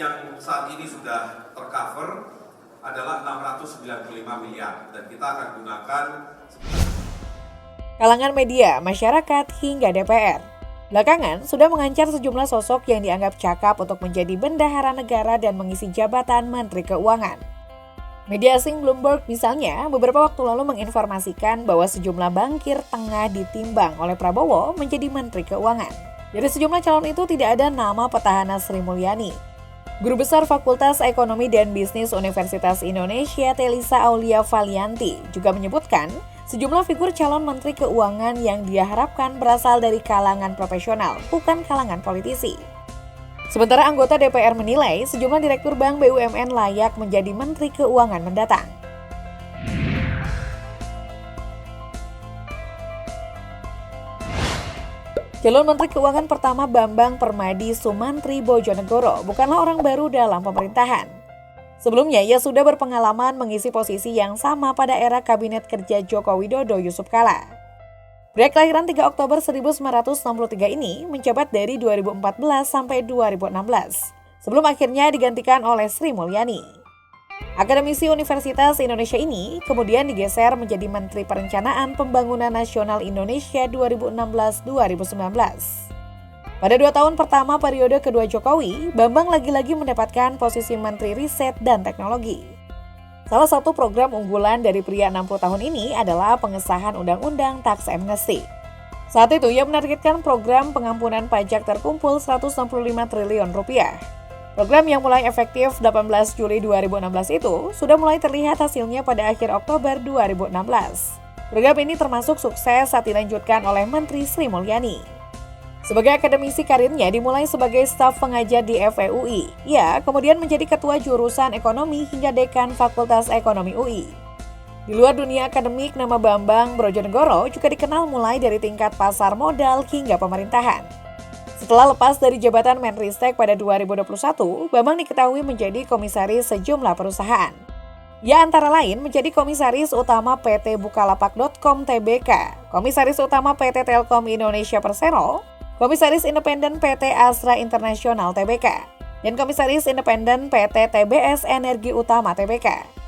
Yang saat ini sudah tercover adalah 695 miliar dan kita akan gunakan kalangan media, masyarakat, hingga DPR. Belakangan, sudah mengancar sejumlah sosok yang dianggap cakap untuk menjadi bendahara negara dan mengisi jabatan Menteri Keuangan. Media asing Bloomberg misalnya, beberapa waktu lalu menginformasikan bahwa sejumlah bankir tengah ditimbang oleh Prabowo menjadi Menteri Keuangan. Dari sejumlah calon itu tidak ada nama petahana Sri Mulyani. Guru Besar Fakultas Ekonomi dan Bisnis Universitas Indonesia, Telisa Aulia Valianti, juga menyebutkan sejumlah figur calon Menteri Keuangan yang dia harapkan berasal dari kalangan profesional, bukan kalangan politisi. Sementara anggota DPR menilai sejumlah direktur bank BUMN layak menjadi Menteri Keuangan mendatang. Calon Menteri Keuangan pertama Bambang Permadi Sumantri Bojonegoro bukanlah orang baru dalam pemerintahan. Sebelumnya, ia sudah berpengalaman mengisi posisi yang sama pada era Kabinet Kerja Joko Widodo Yusuf Kala. Pria kelahiran 3 Oktober 1963 ini menjabat dari 2014 sampai 2016, sebelum akhirnya digantikan oleh Sri Mulyani. Akademisi Universitas Indonesia ini kemudian digeser menjadi Menteri Perencanaan Pembangunan Nasional Indonesia 2016-2019. Pada 2 tahun pertama periode kedua Jokowi, Bambang lagi-lagi mendapatkan posisi Menteri Riset dan Teknologi. Salah satu program unggulan dari pria 60 tahun ini adalah pengesahan Undang-Undang Tax Amnesty. Saat itu ia menargetkan program pengampunan pajak terkumpul 165 triliun rupiah. Program yang mulai efektif 18 Juli 2016 itu sudah mulai terlihat hasilnya pada akhir Oktober 2016. Program ini termasuk sukses saat dilanjutkan oleh Menteri Sri Mulyani. Sebagai akademisi, karirnya dimulai sebagai staf pengajar di FEUI. Ia kemudian menjadi ketua jurusan ekonomi hingga dekan Fakultas Ekonomi UI. Di luar dunia akademik, nama Bambang Brojonegoro juga dikenal mulai dari tingkat pasar modal hingga pemerintahan. Setelah lepas dari jabatan Menristek pada 2021, Bambang diketahui menjadi komisaris sejumlah perusahaan. Ia antara lain menjadi komisaris utama PT Bukalapak.com Tbk, komisaris utama PT Telkom Indonesia Persero, komisaris independen PT Astra International Tbk, dan komisaris independen PT TBS Energi Utama Tbk.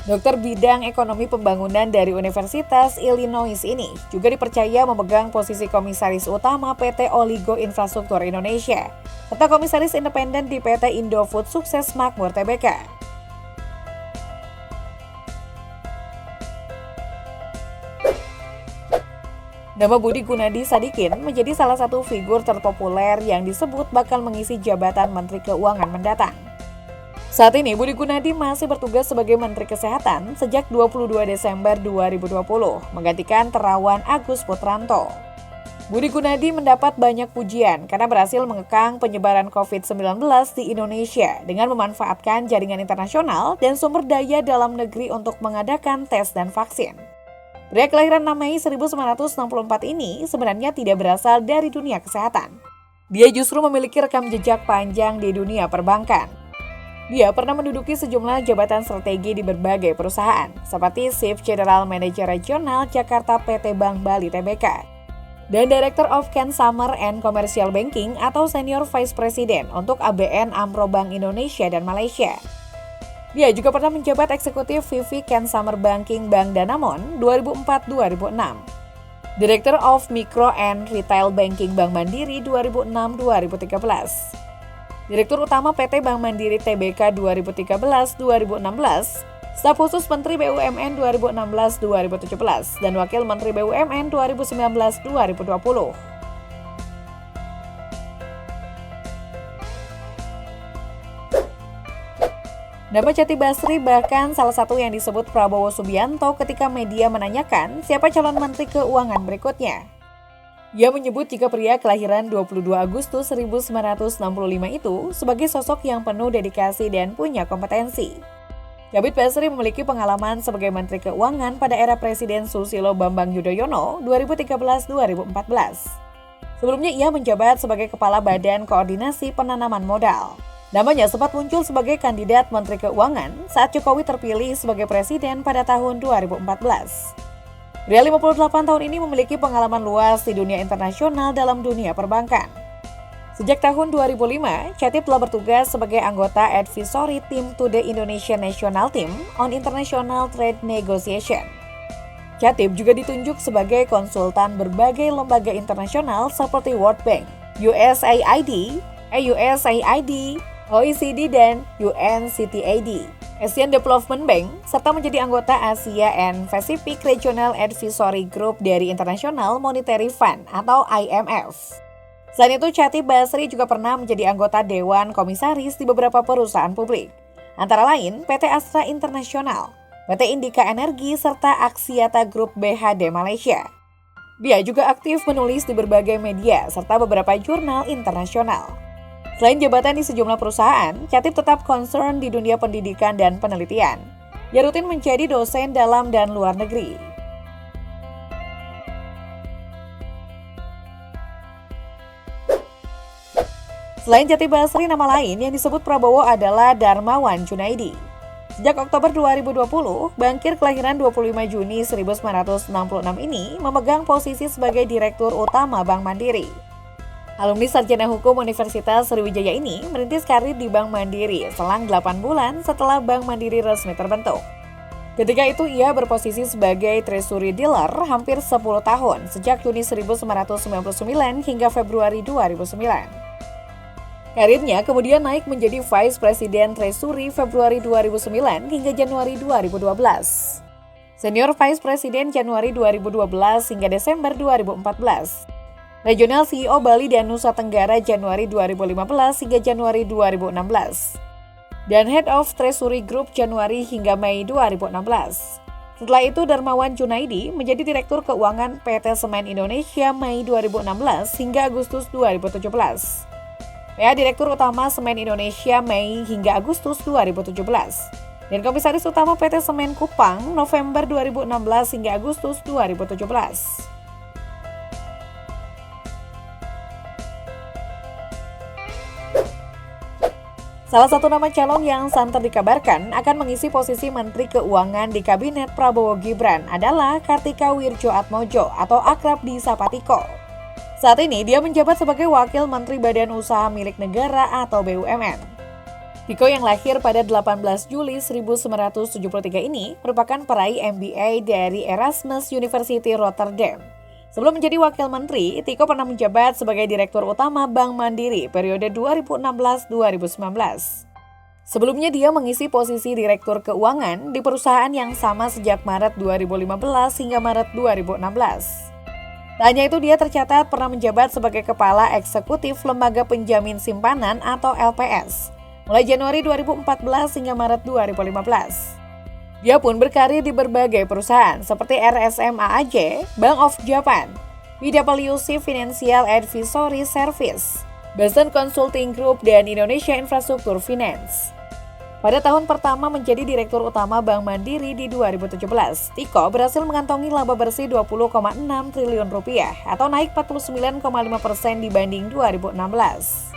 Dokter bidang ekonomi pembangunan dari Universitas Illinois ini juga dipercaya memegang posisi komisaris utama PT Oligo Infrastruktur Indonesia, serta komisaris independen di PT Indofood Sukses Makmur Tbk. Nama Budi Gunadi Sadikin menjadi salah satu figur terpopuler yang disebut bakal mengisi jabatan Menteri Keuangan mendatang. Saat ini, Budi Gunadi masih bertugas sebagai Menteri Kesehatan sejak 22 Desember 2020, menggantikan Terawan Agus Putranto. Budi Gunadi mendapat banyak pujian karena berhasil mengekang penyebaran COVID-19 di Indonesia dengan memanfaatkan jaringan internasional dan sumber daya dalam negeri untuk mengadakan tes dan vaksin. Pria kelahiran 6 Mei 1964 ini sebenarnya tidak berasal dari dunia kesehatan. Dia justru memiliki rekam jejak panjang di dunia perbankan. Dia pernah menduduki sejumlah jabatan strategi di berbagai perusahaan, seperti Chief General Manager Regional Jakarta PT Bank Bali Tbk, dan Director of Consumer and Commercial Banking atau Senior Vice President untuk ABN AMRO Bank Indonesia dan Malaysia. Dia juga pernah menjabat eksekutif VP Consumer Banking Bank Danamon 2004-2006, Director of Micro and Retail Banking Bank Mandiri 2006-2013, Direktur Utama PT Bank Mandiri Tbk 2013-2016, Staf Khusus Menteri BUMN 2016-2017, dan Wakil Menteri BUMN 2019-2020. Nama Cati Basri bahkan salah satu yang disebut Prabowo Subianto ketika media menanyakan siapa calon Menteri Keuangan berikutnya. Ia menyebut jika pria kelahiran 22 Agustus 1965 itu sebagai sosok yang penuh dedikasi dan punya kompetensi. Cabit Basri memiliki pengalaman sebagai Menteri Keuangan pada era Presiden Susilo Bambang Yudhoyono 2013-2014. Sebelumnya ia menjabat sebagai Kepala Badan Koordinasi Penanaman Modal. Namanya sempat muncul sebagai kandidat Menteri Keuangan saat Jokowi terpilih sebagai Presiden pada tahun 2014. Pria 58 tahun ini memiliki pengalaman luas di dunia internasional dalam dunia perbankan. Sejak tahun 2005, Chatib telah bertugas sebagai anggota advisory team to the Indonesian National Team on International Trade Negotiation. Chatib juga ditunjuk sebagai konsultan berbagai lembaga internasional seperti World Bank, USAID, OECD, dan UNCTAD, Asian Development Bank, serta menjadi anggota Asia and Pacific Regional Advisory Group dari International Monetary Fund atau IMF. Selain itu, Chatib Basri juga pernah menjadi anggota Dewan Komisaris di beberapa perusahaan publik, antara lain PT Astra International, PT Indika Energi, serta Axiata Group BHD Malaysia. Dia juga aktif menulis di berbagai media serta beberapa jurnal internasional. Selain jabatan di sejumlah perusahaan, Chatib tetap concern di dunia pendidikan dan penelitian. Ia rutin menjadi dosen dalam dan luar negeri. Selain Chatib Basri, nama lain yang disebut Prabowo adalah Darmawan Junaidi. Sejak Oktober 2020, bankir kelahiran 25 Juni 1966 ini memegang posisi sebagai Direktur Utama Bank Mandiri. Alumni Sarjana Hukum Universitas Sriwijaya ini merintis karir di Bank Mandiri selang 8 bulan setelah Bank Mandiri resmi terbentuk. Ketika itu ia berposisi sebagai Treasury Dealer hampir 10 tahun, sejak Juni 1999 hingga Februari 2009. Karirnya kemudian naik menjadi Vice President Treasury Februari 2009 hingga Januari 2012. Senior Vice President Januari 2012 hingga Desember 2014. Regional CEO Bali dan Nusa Tenggara Januari 2015 hingga Januari 2016. Dan Head of Treasury Group Januari hingga Mei 2016. Setelah itu Darmawan Junaidi menjadi Direktur Keuangan PT Semen Indonesia Mei 2016 hingga Agustus 2017. PA Direktur Utama Semen Indonesia Mei hingga Agustus 2017. Dan Komisaris Utama PT Semen Kupang November 2016 hingga Agustus 2017. Salah satu nama calon yang santer dikabarkan akan mengisi posisi Menteri Keuangan di Kabinet Prabowo Gibran adalah Kartika Wirjoatmojo atau akrab disapa Tiko. Saat ini dia menjabat sebagai Wakil Menteri Badan Usaha Milik Negara atau BUMN. Tiko yang lahir pada 18 Juli 1973 ini merupakan peraih MBA dari Erasmus University Rotterdam. Sebelum menjadi Wakil Menteri, Tiko pernah menjabat sebagai Direktur Utama Bank Mandiri periode 2016-2019. Sebelumnya dia mengisi posisi Direktur Keuangan di perusahaan yang sama sejak Maret 2015 hingga Maret 2016. Tak hanya itu, dia tercatat pernah menjabat sebagai Kepala Eksekutif Lembaga Penjamin Simpanan atau LPS, mulai Januari 2014 hingga Maret 2015. Dia pun berkarir di berbagai perusahaan seperti RSM AAJ, Bank of Japan, PwC Financial Advisory Service, Boston Consulting Group, dan Indonesia Infrastruktur Finance. Pada tahun pertama menjadi Direktur Utama Bank Mandiri di 2017, Tiko berhasil mengantongi laba bersih 20,6 triliun rupiah atau naik 49,5% dibanding 2016.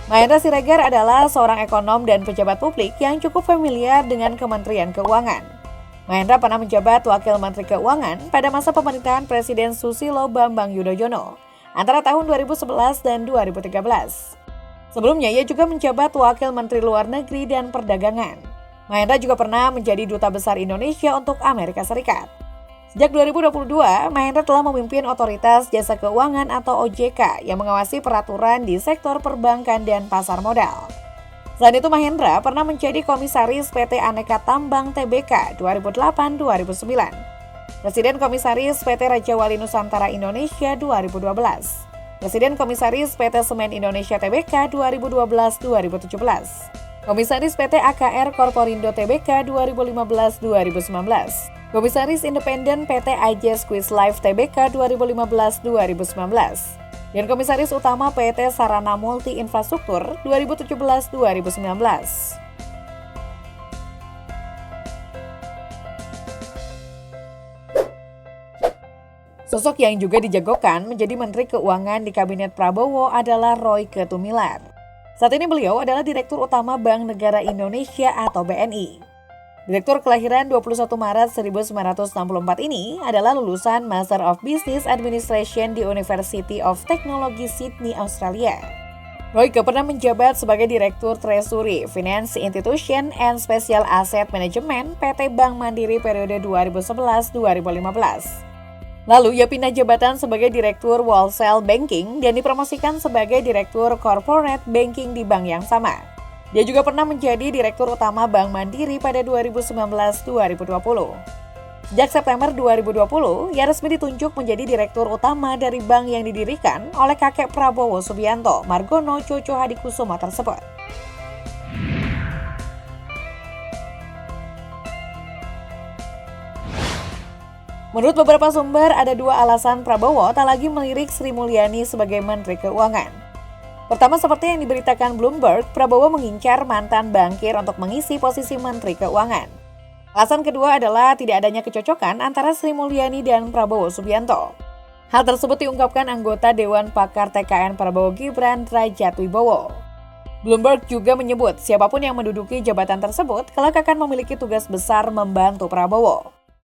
Mahendra Siregar adalah seorang ekonom dan pejabat publik yang cukup familiar dengan Kementerian Keuangan. Mahendra pernah menjabat Wakil Menteri Keuangan pada masa pemerintahan Presiden Susilo Bambang Yudhoyono antara tahun 2011 dan 2013. Sebelumnya, ia juga menjabat Wakil Menteri Luar Negeri dan Perdagangan. Mahendra juga pernah menjadi Duta Besar Indonesia untuk Amerika Serikat. Sejak 2022, Mahendra telah memimpin Otoritas Jasa Keuangan atau OJK yang mengawasi peraturan di sektor perbankan dan pasar modal. Selain itu, Mahendra pernah menjadi Komisaris PT Aneka Tambang Tbk 2008-2009. Presiden Komisaris PT Raja Wali Nusantara Indonesia 2012. Presiden Komisaris PT Semen Indonesia Tbk 2012-2017. Komisaris PT AKR Korporindo Tbk 2015-2019. Komisaris Independen PT AJ Squeeze Life Tbk 2015-2019. Dan Komisaris Utama PT Sarana Multi Infrastruktur 2017-2019. Sosok yang juga dijagokan menjadi Menteri Keuangan di Kabinet Prabowo adalah Roy Ketumilar. Saat ini beliau adalah Direktur Utama Bank Negara Indonesia atau BNI. Direktur kelahiran 21 Maret 1964 ini adalah lulusan Master of Business Administration di University of Technology Sydney, Australia. Royke pernah menjabat sebagai Direktur Treasury, Finance Institution and Special Asset Management PT Bank Mandiri periode 2011-2015. Lalu ia pindah jabatan sebagai Direktur Wholesale Banking dan dipromosikan sebagai Direktur Corporate Banking di bank yang sama. Dia juga pernah menjadi Direktur Utama Bank Mandiri pada 2019-2020. Sejak September 2020, ia resmi ditunjuk menjadi Direktur Utama dari bank yang didirikan oleh kakek Prabowo Subianto, Margono Tjotjo Hadikusumo tersebut. Menurut beberapa sumber, ada dua alasan Prabowo tak lagi melirik Sri Mulyani sebagai Menteri Keuangan. Pertama, seperti yang diberitakan Bloomberg, Prabowo mengincar mantan bankir untuk mengisi posisi Menteri Keuangan. Alasan kedua adalah tidak adanya kecocokan antara Sri Mulyani dan Prabowo Subianto. Hal tersebut diungkapkan anggota Dewan Pakar TKN Prabowo Gibran Rajat Wibowo. Bloomberg juga menyebut siapapun yang menduduki jabatan tersebut kelak akan memiliki tugas besar membantu Prabowo.